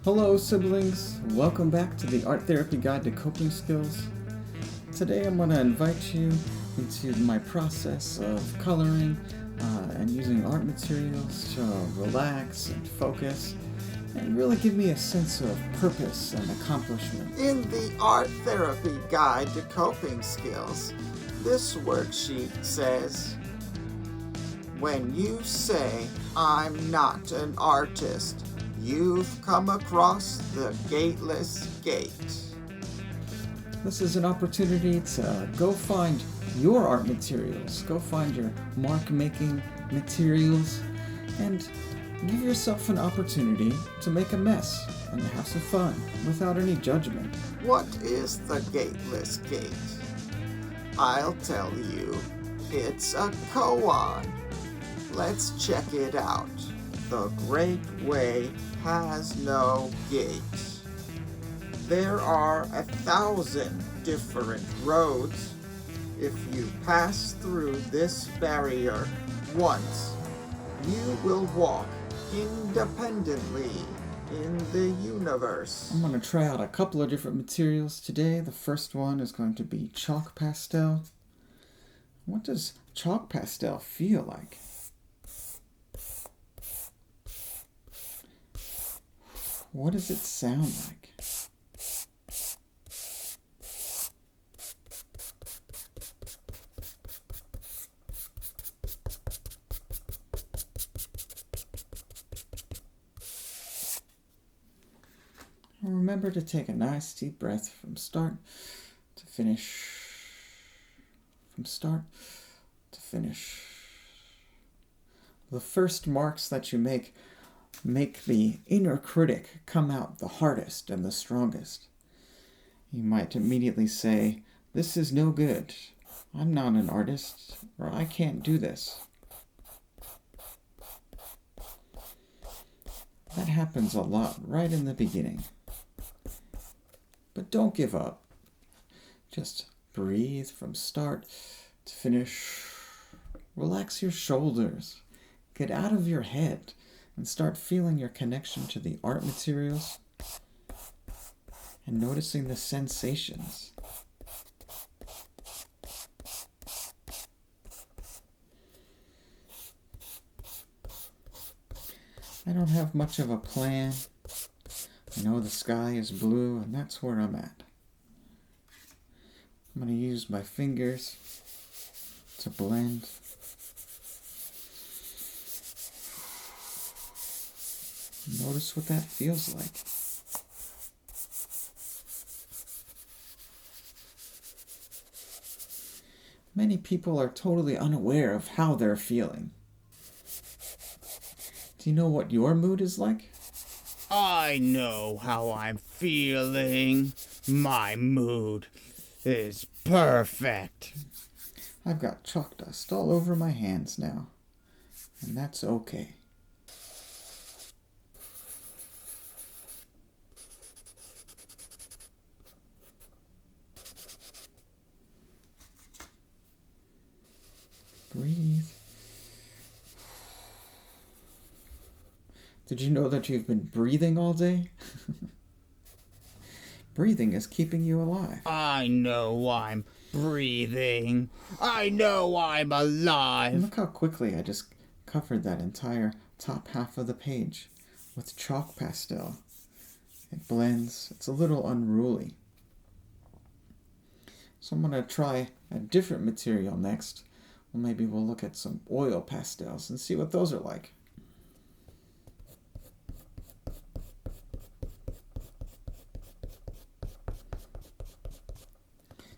Hello, siblings. Welcome back to the Art Therapy Guide to Coping Skills. Today I'm going to invite you into my process of coloring and using art materials to relax and focus and really give me a sense of purpose and accomplishment. In the Art Therapy Guide to Coping Skills, this worksheet says, when you say, I'm not an artist, you've come across the Gateless Gate. This is an opportunity to go find your art materials, go find your mark-making materials, and give yourself an opportunity to make a mess and have some fun without any judgment. What is the Gateless Gate? I'll tell you, it's a koan. Let's check it out. The Great Way has no gate. There are 1,000 different roads. If you pass through this barrier once, you will walk independently in the universe. I'm going to try out a couple of different materials today. The first one is going to be chalk pastel. What does chalk pastel feel like? What does it sound like? And remember to take a nice deep breath from start to finish. From start to finish. The first marks that you make the inner critic come out the hardest and the strongest. You might immediately say, this is no good. I'm not an artist, or I can't do this. That happens a lot right in the beginning. But don't give up. Just breathe from start to finish. Relax your shoulders. Get out of your head and start feeling your connection to the art materials and noticing the sensations. I don't have much of a plan. I know the sky is blue, and that's where I'm at. I'm going to use my fingers to blend. Notice what that feels like. Many people are totally unaware of how they're feeling. Do you know what your mood is like? I know how I'm feeling. My mood is perfect. I've got chalk dust all over my hands now, and that's okay. Breathe. Did you know that you've been breathing all day? Breathing is keeping you alive. I know I'm breathing. I know I'm alive. And look how quickly I just covered that entire top half of the page with chalk pastel. It blends. It's a little unruly. So I'm going to try a different material next. Well, maybe we'll look at some oil pastels and see what those are like.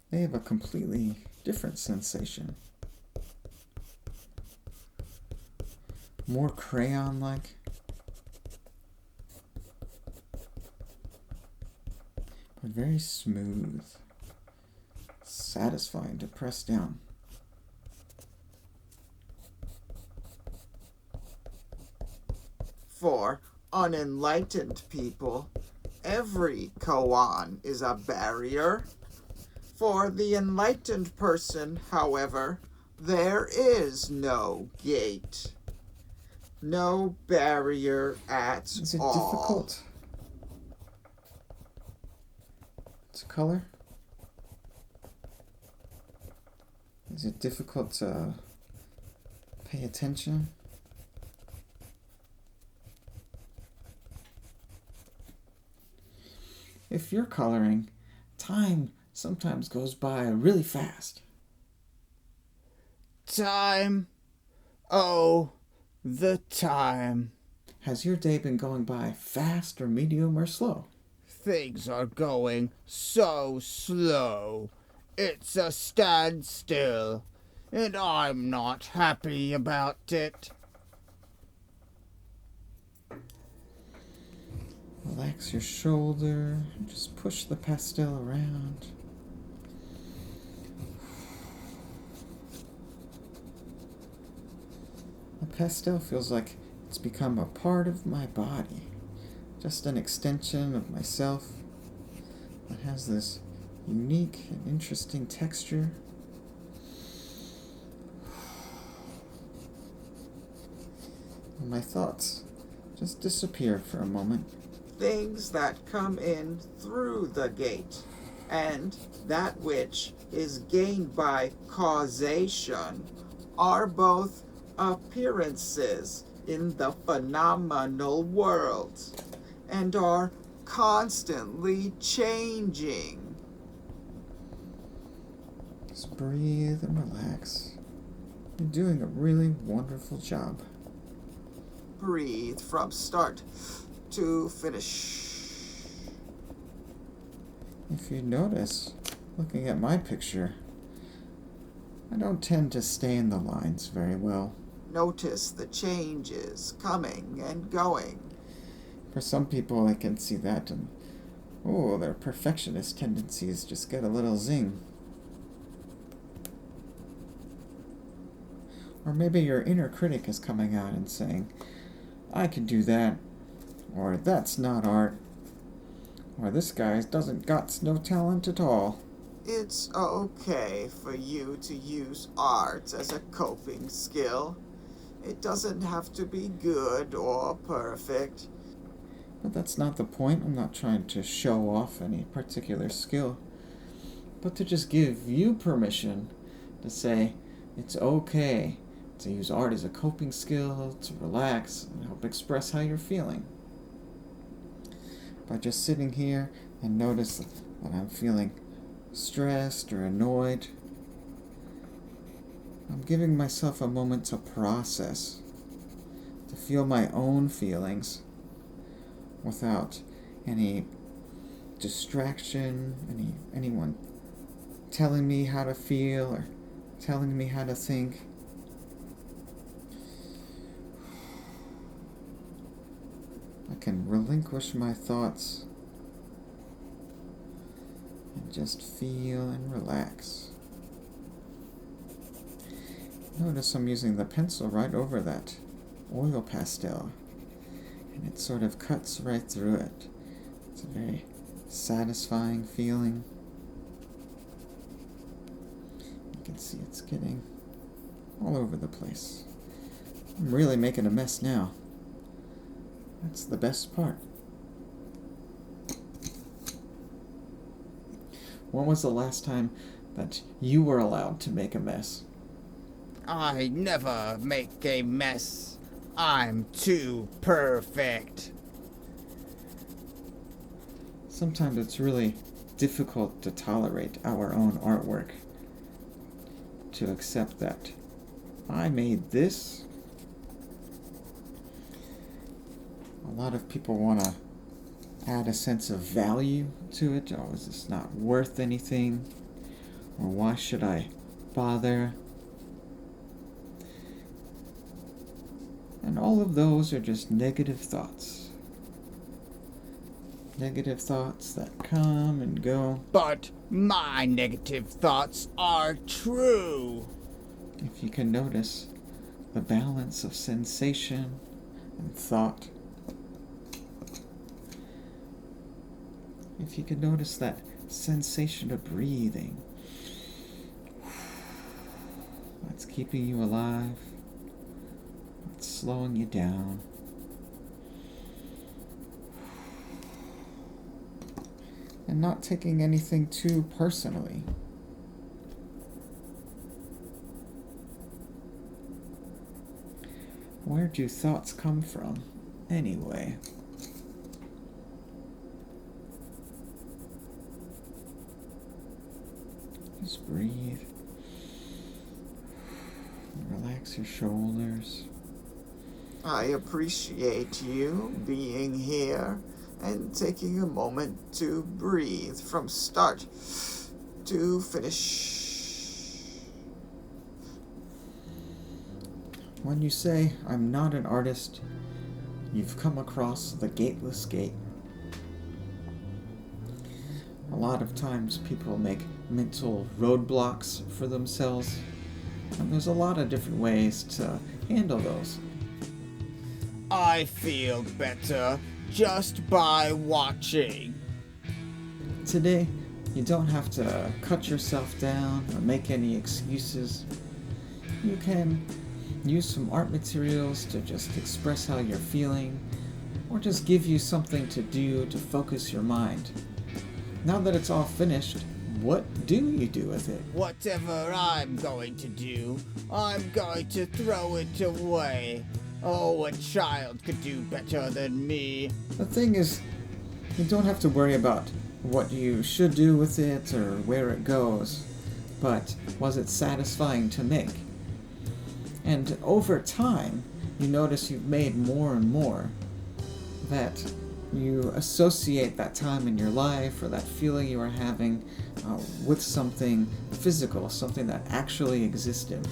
They have a completely different sensation. More crayon-like. But very smooth. Satisfying to press down. For unenlightened people, every koan is a barrier. For the enlightened person, however, there is no gate. No barrier at Is it all. difficult to color? Is it difficult to pay attention? If you're coloring, time sometimes goes by really fast. Time. Oh, the time. Has your day been going by fast or medium or slow? Things are going so slow. It's a standstill, and I'm not happy about it. Relax your shoulder, just push the pastel around. The pastel feels like it's become a part of my body, just an extension of myself that has this unique and interesting texture. And my thoughts just disappear for a moment. Things that come in through the gate, and that which is gained by causation, are both appearances in the phenomenal world, and are constantly changing. Just breathe and relax. You're doing a really wonderful job. Breathe from start to finish. If you notice, looking at my picture, I don't tend to stay in the lines very well. Notice the changes coming and going. For some people, I can see that, and their perfectionist tendencies just get a little zing. Or maybe your inner critic is coming out and saying, I can do that, or that's not art, or this guy doesn't got no talent at all. It's okay for you to use art as a coping skill. It doesn't have to be good or perfect. But that's not the point. I'm not trying to show off any particular skill, but to just give you permission to say it's okay to use art as a coping skill, to relax and help express how you're feeling. By just sitting here and notice that I'm feeling stressed or annoyed, I'm giving myself a moment to process, to feel my own feelings without any distraction, anyone telling me how to feel or telling me how to think. I can relinquish my thoughts and just feel and relax. Notice I'm using the pencil right over that oil pastel, and it sort of cuts right through it. It's a very satisfying feeling. You can see it's getting all over the place. I'm really making a mess now. That's the best part. When was the last time that you were allowed to make a mess? I never make a mess. I'm too perfect. Sometimes it's really difficult to tolerate our own artwork, to accept that I made this. A lot of people want to add a sense of value to it. Oh, is this not worth anything? Or why should I bother? And all of those are just negative thoughts. Negative thoughts that come and go. But my negative thoughts are true. If you can notice the balance of sensation and thought, if you can notice that sensation of breathing, that's keeping you alive, it's slowing you down. and not taking anything too personally. Where do thoughts come from, anyway? Just breathe. Relax your shoulders. I appreciate you being here and taking a moment to breathe from start to finish. When you say, "I'm not an artist," you've come across the Gateless Gate. A lot of times people make mental roadblocks for themselves, and there's a lot of different ways to handle those. I feel better just by watching. Today, you don't have to cut yourself down or make any excuses. You can use some art materials to just express how you're feeling, or just give you something to do to focus your mind. Now that it's all finished, what do you do with it? Whatever I'm going to do, I'm going to throw it away. Oh, a child could do better than me. The thing is, you don't have to worry about what you should do with it or where it goes, but was it satisfying to make? And over time, you notice you've made more and more, that you associate that time in your life or that feeling you were having with something physical, something that actually existed.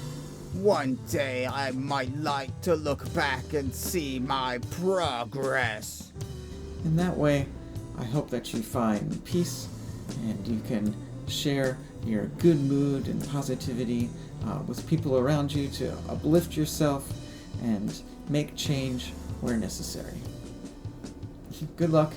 One day I might like to look back and see my progress. In that way, I hope that you find peace and you can share your good mood and positivity with people around you to uplift yourself and make change where necessary. Good luck.